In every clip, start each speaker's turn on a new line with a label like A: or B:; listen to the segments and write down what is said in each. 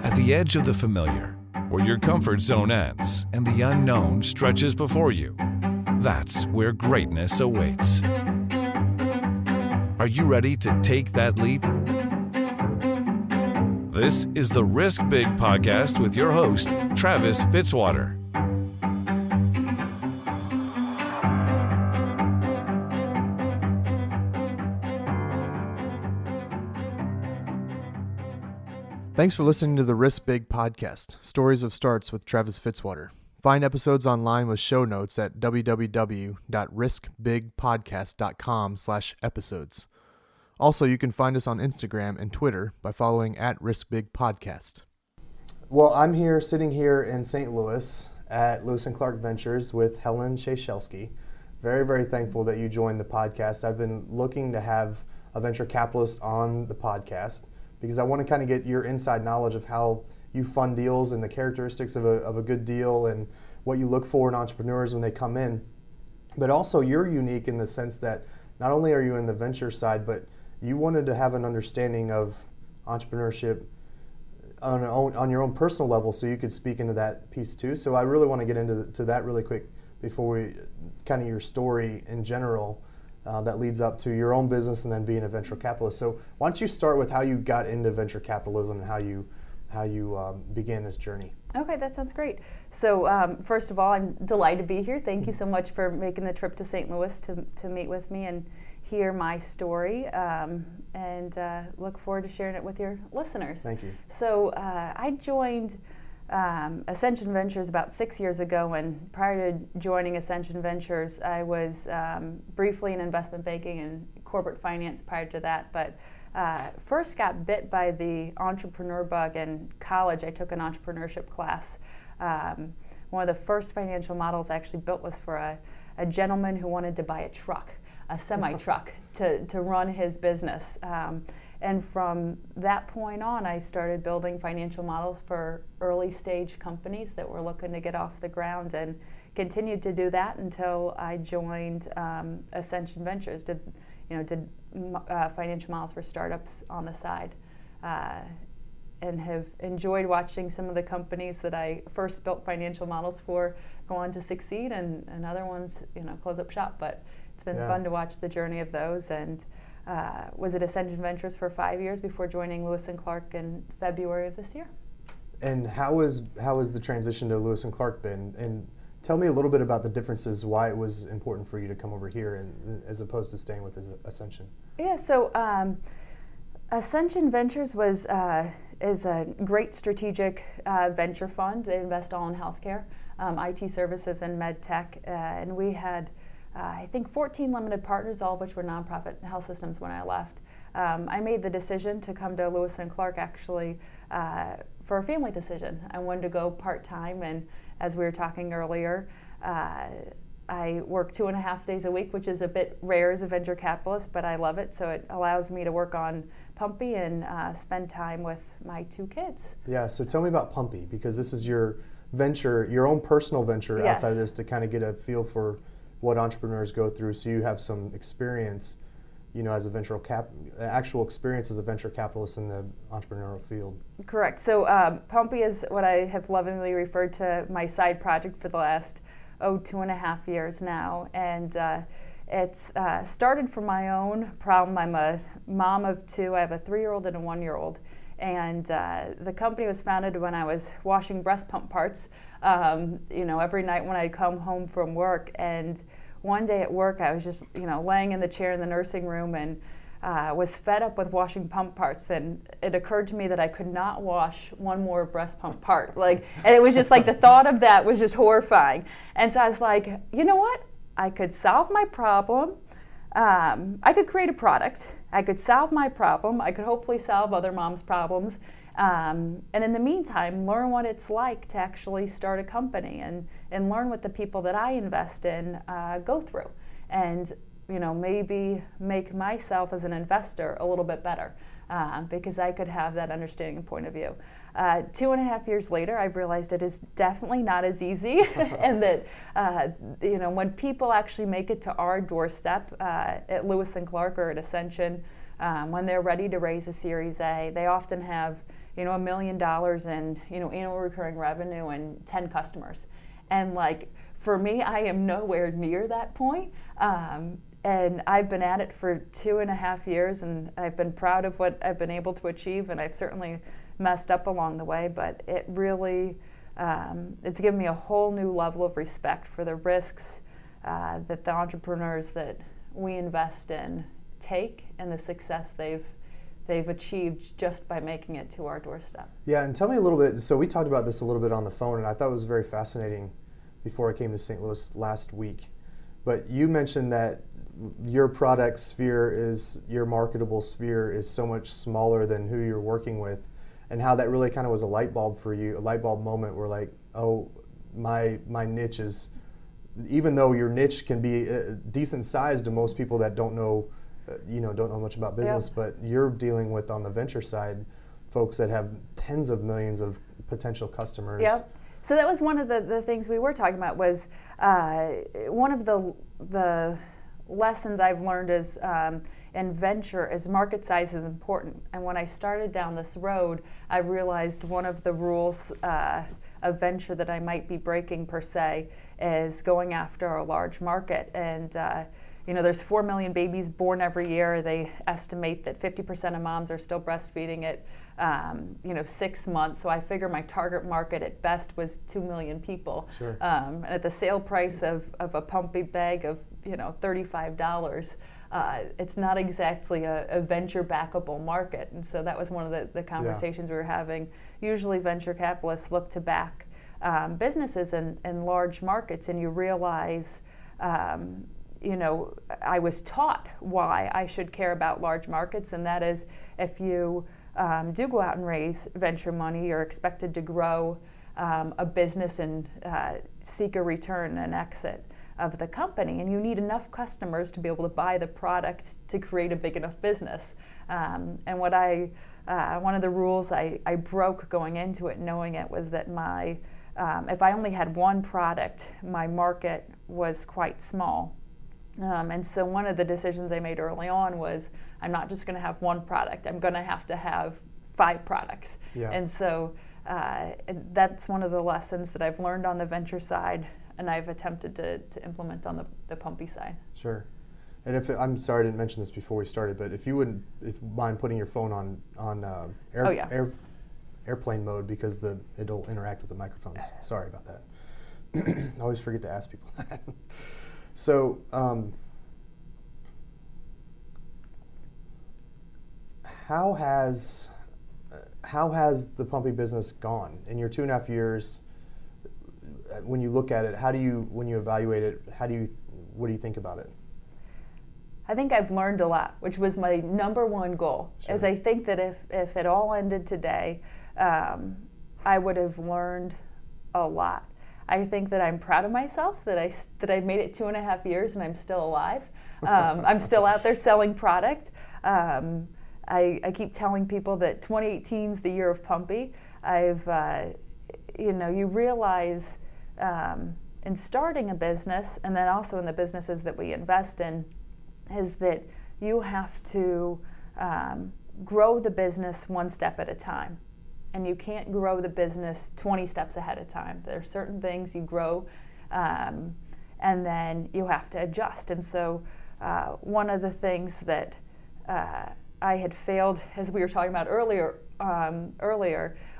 A: At the edge of the familiar, where your comfort zone ends and the unknown stretches before you, that's where greatness awaits. Are you ready to take that leap? This is the Risk Big podcast with your host, Travis Fitzwater.
B: Thanks for listening to the Risk Big podcast, Stories of Starts with Travis Fitzwater. Find episodes online with show notes at www.riskbigpodcast.com/episodes. Also, you can find us on Instagram and Twitter by following @RiskBigPodcast. Well, I'm sitting here in St. Louis at Lewis & Clark Ventures with Helen Ciesielski. Very, very thankful that you joined the podcast. I've been looking to have a venture capitalist on the podcast because I want to kind of get your inside knowledge of how you fund deals and the characteristics of a good deal and what you look for in entrepreneurs when they come in. But also you're unique in the sense that not only are you in the venture side, but you wanted to have an understanding of entrepreneurship on your own personal level so you could speak into that piece too. So I really want to get into that really quick before we kind of your story in general that leads up to your own business and then being a venture capitalist. So why don't you start with how you got into venture capitalism and how you began this journey?
C: Okay, that sounds great. So first of all, I'm delighted to be here. Thank you so much for making the trip to St. Louis to meet with me and hear my story, and look forward to sharing it with your listeners.
B: Thank you.
C: So I joined Ascension Ventures about 6 years ago, and prior to joining Ascension Ventures, I was briefly in investment banking and corporate finance prior to that, but first got bit by the entrepreneur bug in college. I took an entrepreneurship class. One of the first financial models I actually built was for a gentleman who wanted to buy a truck, a semi-truck, to run his business. And from that point on, I started building financial models for early stage companies that were looking to get off the ground, and continued to do that until I joined Ascension Ventures, did financial models for startups on the side, and have enjoyed watching some of the companies that I first built financial models for go on to succeed, and other ones close up shop. But it's been fun to watch the journey of those, and was at Ascension Ventures for 5 years before joining Lewis & Clark in February of this year.
B: And how is the transition to Lewis & Clark been? And tell me a little bit about the differences, why it was important for you to come over here and as opposed to staying with Ascension.
C: Yeah, so Ascension Ventures is a great strategic venture fund. They invest all in healthcare, IT services, and med tech, and we had I think 14 limited partners, all of which were nonprofit health systems when I left. I made the decision to come to Lewis & Clark actually for a family decision. I wanted to go part-time, and as we were talking earlier, I work 2.5 days a week, which is a bit rare as a venture capitalist, but I love it. So it allows me to work on Pumpie and spend time with my 2 kids.
B: Yeah, so tell me about Pumpie, because this is your venture, your own personal venture. Yes. Outside of this, to kind of get a feel for what entrepreneurs go through, so you have some experience, as a actual experience as a venture capitalist in the entrepreneurial field.
C: Correct. So Pumpie is what I have lovingly referred to my side project for the last 2.5 years now, and it's started from my own problem. I'm a mom of 2. I have a 3-year-old and a 1-year-old. And the company was founded when I was washing breast pump parts, every night when I'd come home from work. And one day at work, I was just, laying in the chair in the nursing room and was fed up with washing pump parts. And it occurred to me that I could not wash one more breast pump part. And it was just like the thought of that was just horrifying. And so I was like, you know what? I could solve my problem. I could create a product. I could solve my problem. I could hopefully solve other moms' problems. And in the meantime, learn what it's like to actually start a company and learn what the people that I invest in go through. And maybe make myself as an investor a little bit better because I could have that understanding and point of view. 2.5 years later, I've realized it is definitely not as easy, and that when people actually make it to our doorstep at Lewis & Clark or at Ascension, when they're ready to raise a Series A, they often have $1 million in, annual recurring revenue and 10 customers. And like, for me, I am nowhere near that point. And I've been at it for 2.5 years, and I've been proud of what I've been able to achieve, and I've certainly messed up along the way, but it really, it's given me a whole new level of respect for the risks that the entrepreneurs that we invest in take and the success they've achieved just by making it to our doorstep.
B: Yeah, and tell me a little bit, so we talked about this a little bit on the phone, and I thought it was very fascinating before I came to St. Louis last week. But you mentioned that your product sphere your marketable sphere is so much smaller than who you're working with, and how that really kind of was a light bulb for you, a light bulb moment where like, oh, my niche is, even though your niche can be decent size to most people that don't know much about business, but you're dealing with, on the venture side, folks that have tens of millions of potential customers.
C: Yep. So that was one of the things we were talking about, was one of the lessons I've learned is in venture is market size is important. And when I started down this road, I realized one of the rules of venture that I might be breaking per se is going after a large market. And there's 4 million babies born every year. They estimate that 50% of moms are still breastfeeding at 6 months. So I figure my target market at best was 2 million people.
B: Sure.
C: And at the sale price of a Pumpie bag of $35, it's not exactly a venture backable market. And so that was one of the conversations we were having. Usually venture capitalists look to back businesses in large markets, and you realize I was taught why I should care about large markets, and that is if you do go out and raise venture money, you're expected to grow a business and seek a return and exit of the company, and you need enough customers to be able to buy the product to create a big enough business. And what one of the rules I broke going into it, knowing it, was that if I only had one product, my market was quite small. And so one of the decisions I made early on was, I'm not just going to have one product, I'm going to have 5 products.
B: Yeah.
C: And so that's one of the lessons that I've learned on the venture side, and I've attempted to implement on the Pumpie side.
B: Sure. And I'm sorry I didn't mention this before we started, but if you mind putting your phone on airplane mode, because it'll interact with the microphones. Sorry about that. I always forget to ask people that. So, how has the Pumpie business gone in your 2.5 years? When you look at it, when you evaluate it, what do you think about it?
C: I think I've learned a lot, which was my number one goal.
B: Sure.
C: Is I think that if it all ended today, I would have learned a lot. I think that I'm proud of myself that I've made it 2.5 years and I'm still alive. I'm still out there selling product. I keep telling people that 2018 is the year of Pumpie. You realize in starting a business, and then also in the businesses that we invest in, is that you have to grow the business one step at a time. And you can't grow the business 20 steps ahead of time. There are certain things you grow, and then you have to adjust. And so one of the things that I had failed, as we were talking about earlier,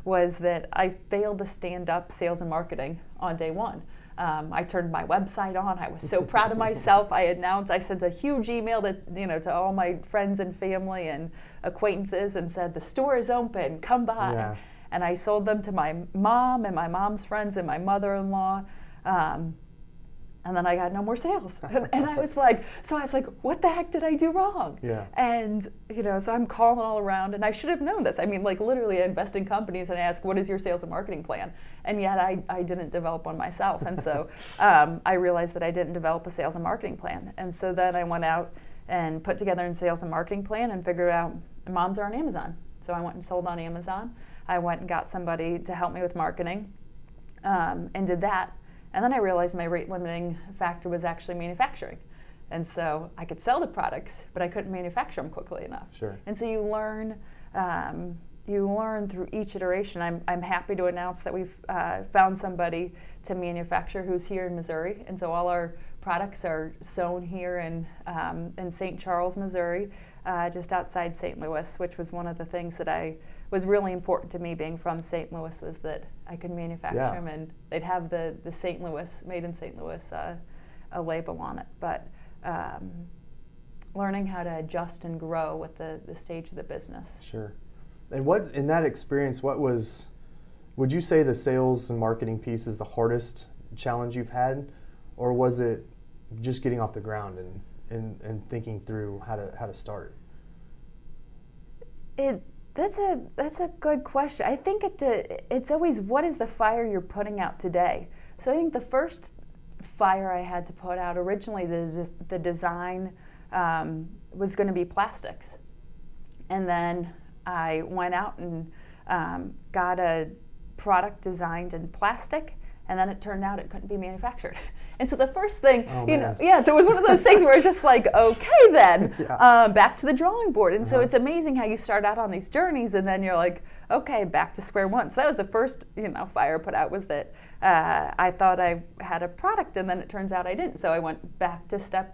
C: was that I failed to stand up sales and marketing on day one. I turned my website on. I was so proud of myself. I sent a huge email to all my friends and family and acquaintances and said, the store is open, come by.
B: Yeah.
C: And I sold them to my mom and my mom's friends and my mother-in-law. And then I got no more sales. And I was like, what the heck did I do wrong?
B: Yeah.
C: And, so I'm calling all around, and I should have known this. I mean, like, literally I invest in companies and I ask, what is your sales and marketing plan? And yet I didn't develop one myself. And so I realized that I didn't develop a sales and marketing plan. And so then I went out and put together a sales and marketing plan and figured out moms are on Amazon. So I went and sold on Amazon. I went and got somebody to help me with marketing and did that. And then I realized my rate limiting factor was actually manufacturing. And so I could sell the products, but I couldn't manufacture them quickly enough.
B: Sure.
C: And so you learn, you learn through each iteration. I'm happy to announce that we've found somebody to manufacture who's here in Missouri, and so all our products are sewn here in St. Charles, Missouri, just outside St. Louis, which was one of the things that was really important to me, being from St. Louis, was that I could manufacture them, and they'd have the St. Louis, made in St. Louis, a label on it. But learning how to adjust and grow with the stage of the business.
B: Sure. And what, in that experience, would you say the sales and marketing piece is the hardest challenge you've had, or was it just getting off the ground and thinking through how to start?
C: That's a good question. I think it's always, what is the fire you're putting out today? So I think the first fire I had to put out originally, the design was going to be plastics, and then I went out and got a product designed in plastic, and then it turned out it couldn't be manufactured. And so the first thing, so it was one of those things where it's just like, okay then, back to the drawing board. And so it's amazing how you start out on these journeys, and then you're like, okay, back to square one. So that was the first, fire put out, was that I thought I had a product, and then it turns out I didn't. So I went back to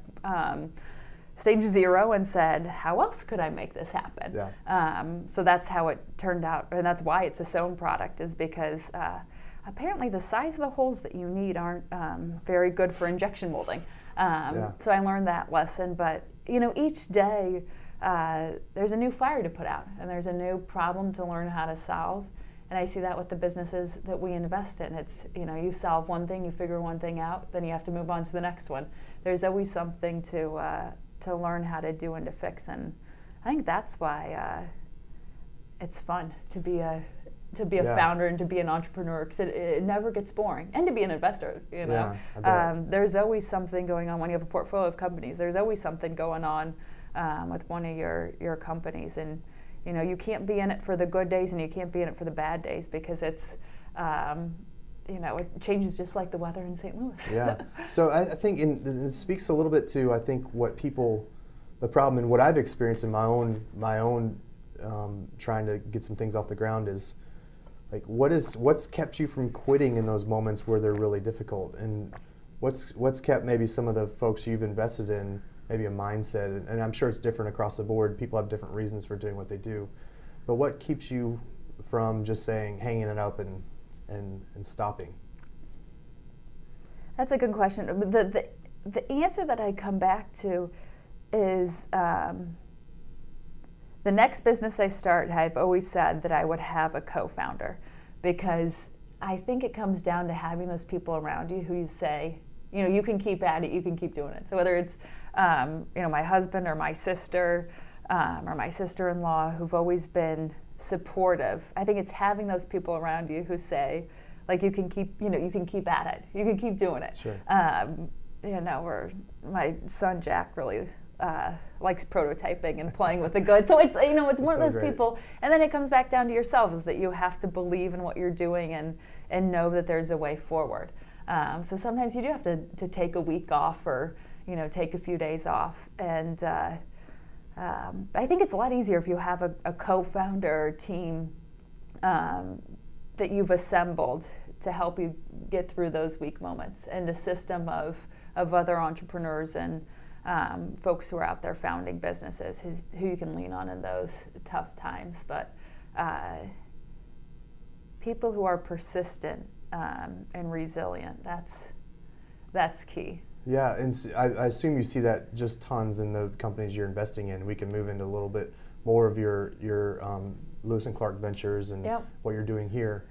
C: stage zero and said, how else could I make this happen? So that's how it turned out, and that's why it's a sewn product, is because apparently the size of the holes that you need aren't very good for injection molding. So I learned that lesson, but each day there's a new fire to put out, and there's a new problem to learn how to solve. And I see that with the businesses that we invest in. It's, you solve one thing, you figure one thing out, then you have to move on to the next one. There's always something to learn how to do and to fix, and I think that's why it's fun to be a founder and to be an entrepreneur, because it never gets boring, and to be an investor. There's always something going on when you have a portfolio of companies. There's always something going on with one of your companies, and you can't be in it for the good days and you can't be in it for the bad days, because it's it changes just like the weather in St. Louis.
B: So I think it speaks a little bit to, I think, the problem, and what I've experienced in my own trying to get some things off the ground, is like, what's kept you from quitting in those moments where they're really difficult, and what's kept maybe some of the folks you've invested in, maybe a mindset, and I'm sure it's different across the board. People have different reasons for doing what they do, but what keeps you from just hanging it up and stopping?
C: That's a good question. The answer that I come back to is the next business I start, I've always said that I would have a co-founder, because I think it comes down to having those people around you who you say, you can keep at it, you can keep doing it. So whether it's my husband or my sister or my sister-in-law, who've always been supportive, I think it's having those people around you who say, like, you can keep at it, you can keep doing it.
B: Sure.
C: Where my son Jack really likes prototyping and playing with the good. So it's it's one of those people, and then it comes back down to yourself, is that you have to believe in what you're doing and know that there's a way forward. So sometimes you do have to take a week off, or take a few days off, and I think it's a lot easier if you have a co-founder team that you've assembled to help you get through those weak moments, and a system of other entrepreneurs and folks who are out there founding businesses who you can lean on in those tough times. But people who are persistent and resilient, that's key.
B: Yeah, and I assume you see that just tons in the companies you're investing in. We can move into a little bit more of your Lewis and Clark Ventures and what you're doing here.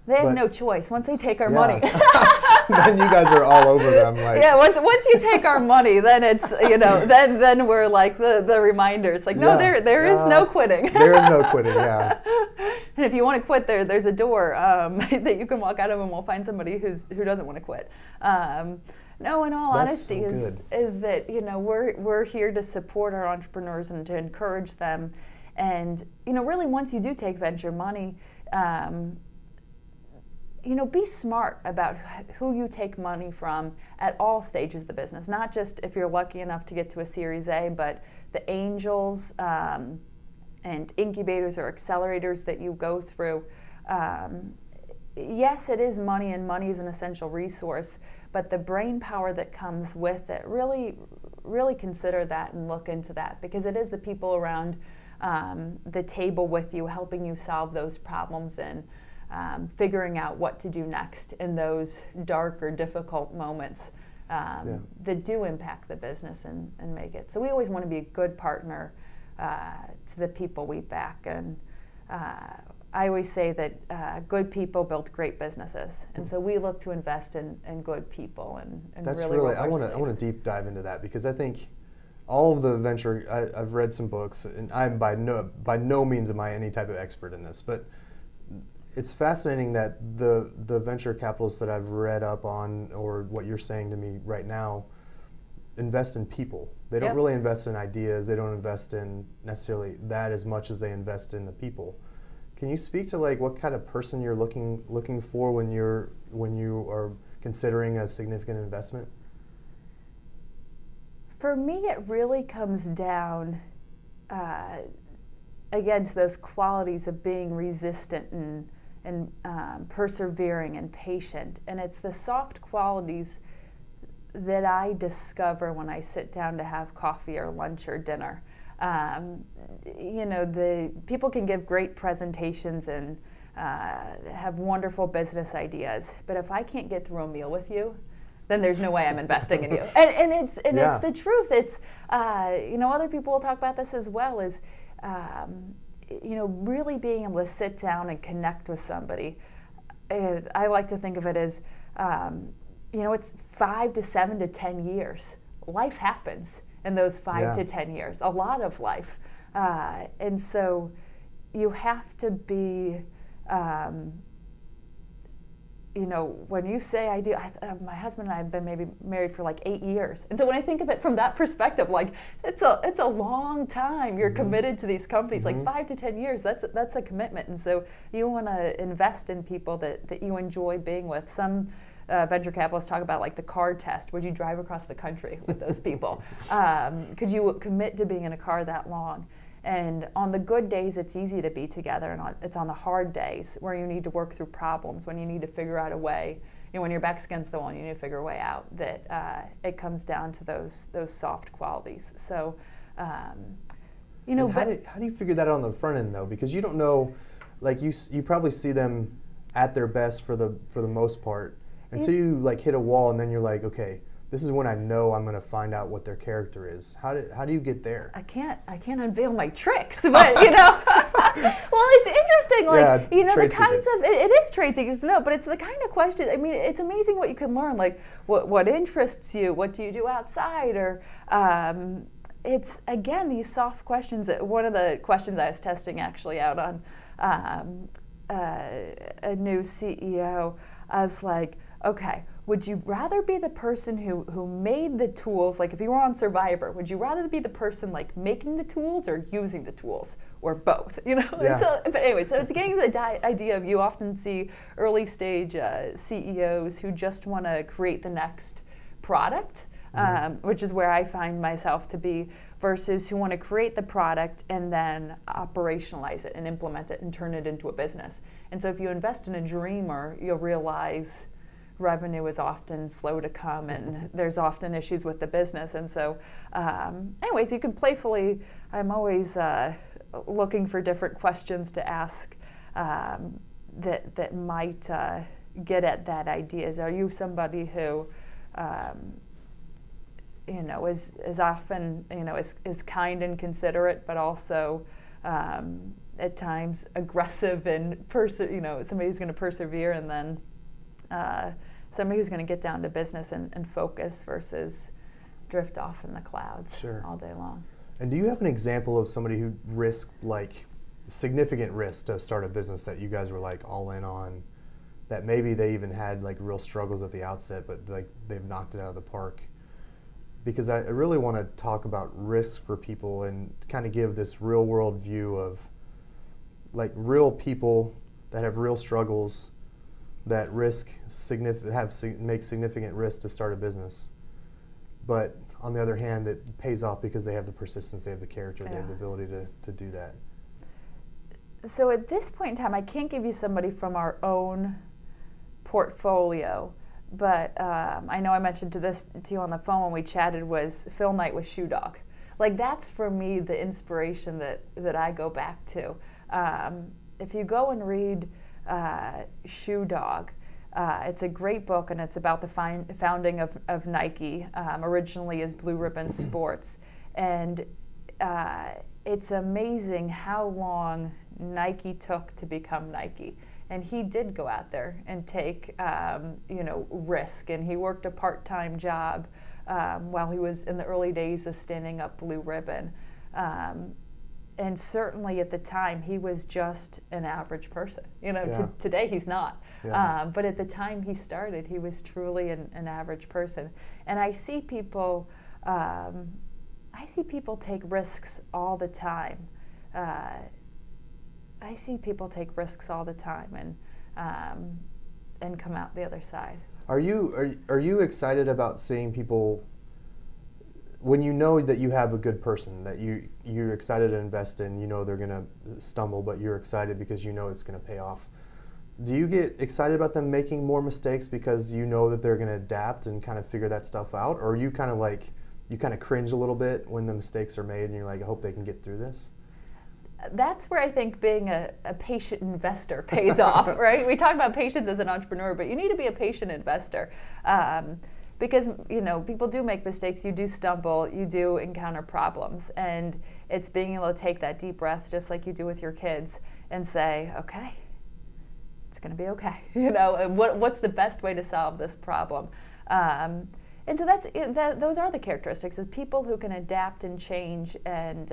C: They have no choice. Once they take our money,
B: then you guys are all over them.
C: Once you take our money, then it's then we're like the reminders. Like, no, there is no quitting.
B: There is no quitting. Yeah.
C: And if you want to quit, there's a door that you can walk out of, and we'll find somebody who doesn't want to quit. No, in all honesty, is that we're here to support our entrepreneurs and to encourage them, and really, once you do take venture money, be smart about who you take money from at all stages of the business, not just if you're lucky enough to get to a Series A, but the angels, and incubators or accelerators that you go through, yes, it is money, and money is an essential resource, but the brain power that comes with it, really, really consider that and look into that, because it is the people around the table with you helping you solve those problems and figuring out what to do next in those dark or difficult moments that do impact the business and make it. So we always want to be a good partner to the people we back. And I always say that good people build great businesses. And so we look to invest in good people and
B: That's
C: really
B: I want to deep dive into that, because I think all of the venture, I've read some books, and I'm by no means am I any type of expert in this, but it's fascinating that the venture capitalists that I've read up on, or what you're saying to me right now, invest in people. They don't really invest in ideas. They don't invest in necessarily that as much as they invest in the people. Can you speak to like what kind of person you're looking for when you are considering a significant investment?
C: For me, it really comes down again to those qualities of being resistant and persevering and patient. And it's the soft qualities that I discover when I sit down to have coffee or lunch or dinner. The people can give great presentations and have wonderful business ideas, but if I can't get through a meal with you, then there's no way I'm investing in you. And it's the truth. It's other people will talk about this as well. Is really being able to sit down and connect with somebody. And I like to think of it as it's 5 to 7 to 10 years. Life happens in those 5 to 10 years. A lot of life, and so you have to be. When you say I do, my husband and I have been maybe married for like 8 years. And so when I think of it from that perspective, like it's a long time you're committed to these companies, like 5 to 10 years, that's a commitment. And so you want to invest in people that you enjoy being with. Some venture capitalists talk about like the car test. Would you drive across the country with those people? Could you commit to being in a car that long? And on the good days, it's easy to be together, and it's on the hard days where you need to work through problems, when you need to figure out a way, when your back's against the wall and you need to figure a way out, that it comes down to those soft qualities. So, how
B: do you figure that out on the front end though? Because you don't know, like you probably see them at their best for the most part until you like hit a wall, and then you're like, okay, this is when I know I'm going to find out what their character is. How do you get there?
C: I can't unveil my tricks, but well, it's interesting. Like the kinds of it is trade secrets to know, but it's the kind of question. I mean, it's amazing what you can learn. Like what interests you, what do you do outside, or it's again these soft questions. One of the questions I was testing actually out on a new CEO, I was like, okay, would you rather be the person who made the tools, like if you were on Survivor, would you rather be the person like making the tools or using the tools, or both?
B: Yeah.
C: But anyway, so it's getting to the idea of, you often see early stage CEOs who just want to create the next product, which is where I find myself to be, versus who want to create the product and then operationalize it and implement it and turn it into a business. And so if you invest in a dreamer, you'll realize revenue is often slow to come, and there's often issues with the business. And so anyways, you can playfully, I'm always looking for different questions to ask that might get at that idea. Are you somebody who is often is kind and considerate, but also at times aggressive and somebody who's going to persevere, and then somebody who's going to get down to business and focus versus drift off in the clouds all day long.
B: And do you have an example of somebody who risked like significant risk to start a business that you guys were like all in on, that maybe they even had like real struggles at the outset, but like they've knocked it out of the park? Because I really want to talk about risk for people and kind of give this real world view of like real people that have real struggles, that make significant risk to start a business, but on the other hand, that pays off because they have the persistence, they have the character, they have the ability to do that.
C: So at this point in time, I can't give you somebody from our own portfolio, but I know I mentioned to you on the phone when we chatted was Phil Knight with Shoe Dog. Like that's for me the inspiration that I go back to. If you go and read Shoe Dog, it's a great book, and it's about the founding of Nike, originally as Blue Ribbon Sports. And it's amazing how long Nike took to become Nike. And he did go out there and take, risk. And he worked a part-time job while he was in the early days of standing up Blue Ribbon. And certainly at the time, he was just an average person. Today he's not.
B: Yeah.
C: But at the time he started, he was truly an average person. And I see people take risks all the time. I see people take risks all the time and come out the other side.
B: Are you excited about seeing people, when you know that you have a good person that you're excited to invest in, you know they're going to stumble, but you're excited because you know it's going to pay off? Do you get excited about them making more mistakes because you know that they're going to adapt and kind of figure that stuff out? Or are you kind of cringe a little bit when the mistakes are made and you're like, I hope they can get through this?
C: That's where I think being a patient investor pays off, right? We talk about patience as an entrepreneur, but you need to be a patient investor because people do make mistakes, you do stumble, you do encounter problems, and it's being able to take that deep breath, just like you do with your kids, and say, okay, it's going to be okay. What's the best way to solve this problem? And so those are the characteristics, is people who can adapt and change and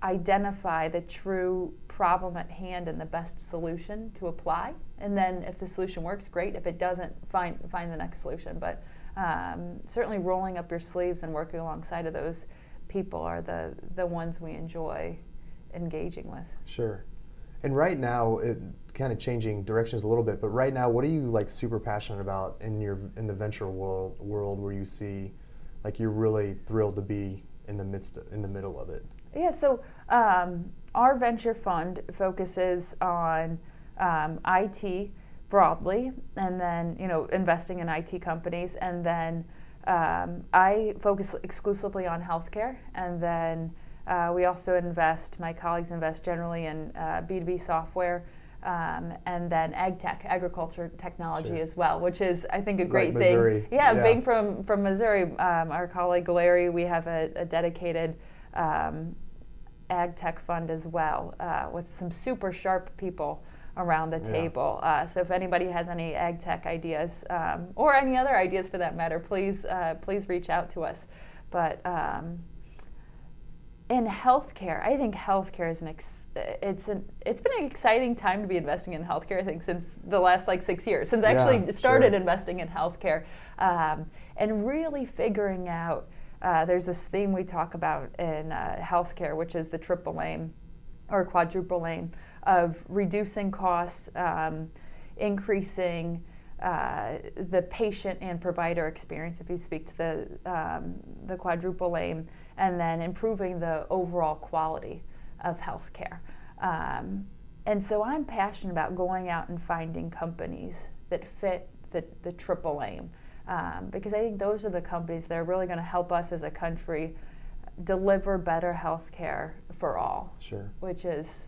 C: identify the true problem at hand and the best solution to apply. And then if the solution works, great. If it doesn't, find the next solution. But certainly rolling up your sleeves and working alongside of those people are the ones we enjoy engaging with.
B: Sure. And right now, kind of changing directions a little bit, but right now, what are you super passionate about in the venture world where you see you're really thrilled to be in the middle of it?
C: Yeah, so our venture fund focuses on IT broadly, and then investing in IT companies, and then I focus exclusively on healthcare, and then we also my colleagues invest generally in B2B software, and then ag tech, agriculture technology. Sure. As well, which is, I think, a great thing.
B: Missouri.
C: Yeah, being from Missouri, our colleague Larry, we have a dedicated ag tech fund as well, with some super sharp people around the table. So if anybody has any ag tech ideas, or any other ideas for that matter, please reach out to us. But in healthcare, I think healthcare is it's been an exciting time to be investing in healthcare. I think since the last 6 years, since I actually started investing in healthcare, and really figuring out. There's this theme we talk about in healthcare, which is the triple aim or quadruple aim of reducing costs, increasing the patient and provider experience, if you speak to the quadruple aim, and then improving the overall quality of healthcare. And so I'm passionate about going out and finding companies that fit the triple aim. Because I think those are the companies that are really going to help us as a country deliver better health care for all.
B: Sure.
C: Which is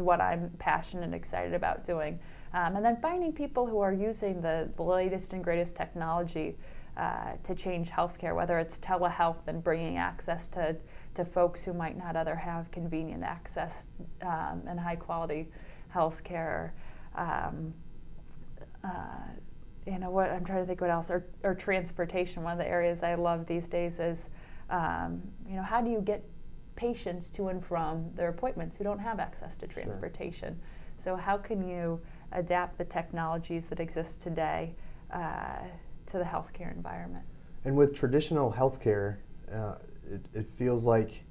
C: what I'm passionate and excited about doing. And then finding people who are using the latest and greatest technology to change healthcare, whether it's telehealth and bringing access to folks who might not other have convenient access and high quality healthcare. What I'm trying to think what else, or transportation. One of the areas I love these days is, how do you get patients to and from their appointments who don't have access to transportation? Sure. So how can you adapt the technologies that exist today to the healthcare environment? And
B: with traditional healthcare, it feels like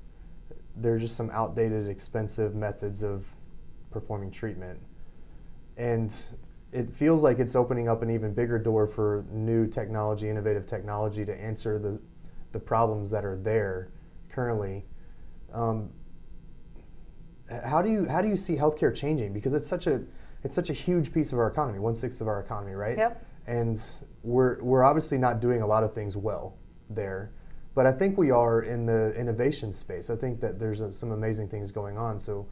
B: there are just some outdated, expensive methods of performing treatment. And it feels like it's opening up an even bigger door for new technology, innovative technology to answer the problems that are there currently. how do you see healthcare changing? Because it's such a huge piece of our economy, 1/6 of our economy, right?
C: Yep.
B: And we're obviously not doing a lot of things well there, but I think we are in the innovation space. I think that there's some amazing things going on. So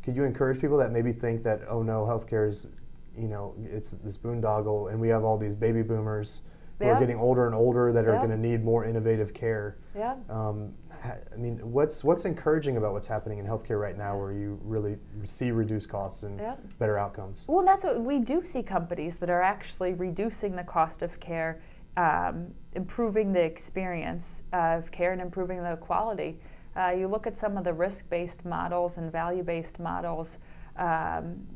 B: could you encourage people that maybe think that, oh no, healthcare is, it's this boondoggle, and we have all these baby boomers who are getting older and older that are going to need more innovative care?
C: Yeah.
B: I mean, what's encouraging about what's happening in healthcare right now, where you really see reduced costs and better outcomes?
C: Well, that's what we do see, companies that are actually reducing the cost of care, improving the experience of care, and improving the quality. You look at some of the risk-based models and value-based models,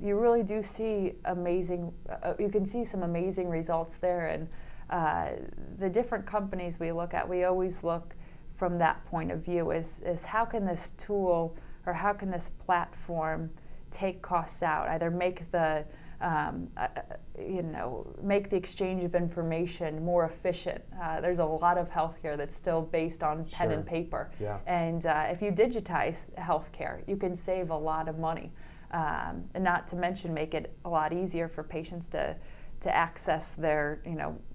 C: you really do see you can see some amazing results there. And the different companies we look at, we always look from that point of view, is how can this tool or how can this platform take costs out, either make the make the exchange of information more efficient. There's a lot of healthcare that's still based on pen and paper.
B: Yeah.
C: And if you digitize healthcare, you can save a lot of money. And not to mention make it a lot easier for patients to access their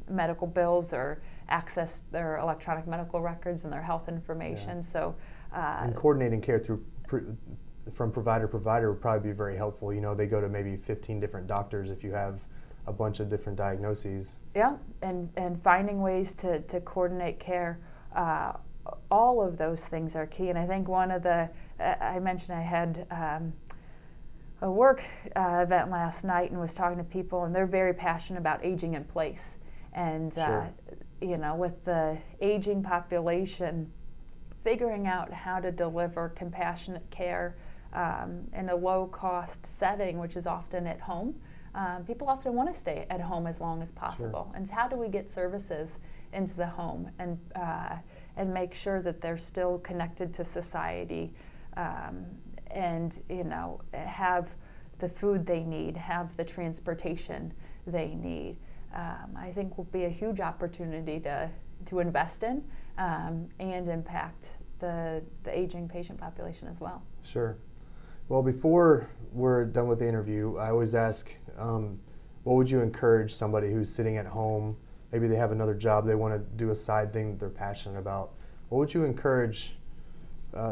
C: medical bills or access their electronic medical records and their health information. Yeah. So
B: and coordinating care from provider to provider would probably be very helpful. They go to maybe 15 different doctors if you have a bunch of different diagnoses.
C: Yeah, and finding ways to coordinate care. All of those things are key. And I think one of I mentioned I had a work event last night and was talking to people, and they're very passionate about aging in place. And with the aging population, figuring out how to deliver compassionate care in a low-cost setting, which is often at home. People often want to stay at home as long as possible. Sure. And how do we get services into the home and make sure that they're still connected to society, and have the food they need, have the transportation they need. I think will be a huge opportunity to invest in and impact the aging patient population as well.
B: Sure. Well, before we're done with the interview, I always ask, what would you encourage somebody who's sitting at home, maybe they have another job, they want to do a side thing that they're passionate about. What would you encourage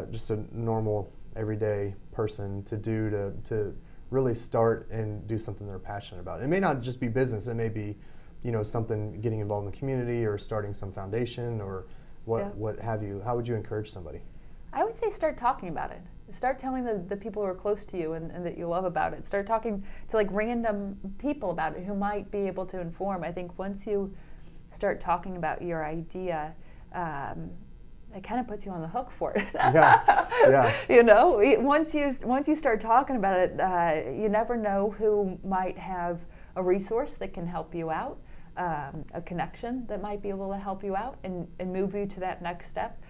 B: just a normal, everyday person to do to really start and do something they're passionate about? It may not just be business. It may be, something getting involved in the community or starting some foundation or what have you. How would you encourage somebody?
C: I would say start talking about it. Start telling the people who are close to you and that you love about it. Start talking to random people about it who might be able to inform. I think once you start talking about your idea, it kind of puts you on the hook for it.
B: Yeah.
C: Once you start talking about it, you never know who might have a resource that can help you out, a connection that might be able to help you out and move you to that next step.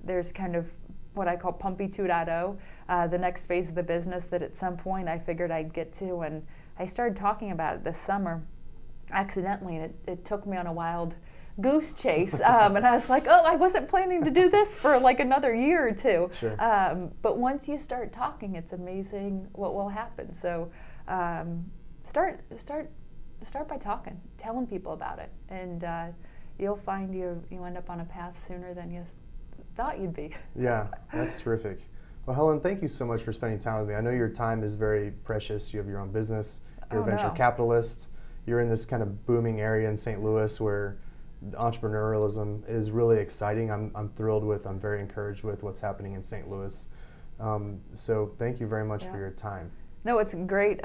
C: There's kind of what I call Pumpie 2.0, the next phase of the business that at some point I figured I'd get to, and I started talking about it this summer accidentally, and it took me on a wild goose chase, and I was like, oh, I wasn't planning to do this for another year or two.
B: Sure.
C: But once you start talking, it's amazing what will happen. So start by talking, telling people about it, and you'll find you end up on a path sooner than you thought you'd be.
B: Yeah, that's terrific. Well, Helen, thank you so much for spending time with me. I know your time is very precious. You have your own business. You're a venture capitalist. You're in this kind of booming area in St. Louis where entrepreneurialism is really exciting. I'm thrilled with, I'm very encouraged with what's happening in St. Louis. So thank you very much for your time.
C: No, it's great.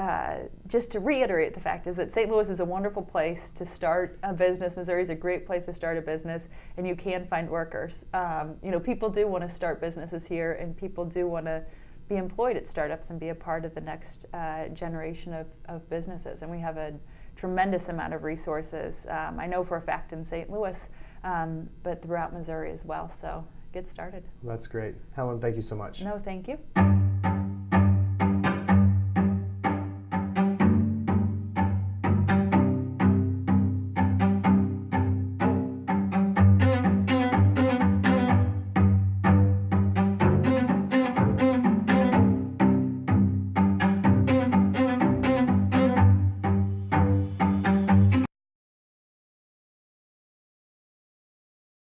C: Just to reiterate, the fact is that St. Louis is a wonderful place to start a business. Missouri is a great place to start a business, and you can find workers. People do want to start businesses here, and people do want to be employed at startups and be a part of the next generation of businesses. And we have a tremendous amount of resources. I know for a fact in St. Louis, but throughout Missouri as well. So get started.
B: That's great. Helen, thank you so much.
C: No, thank you.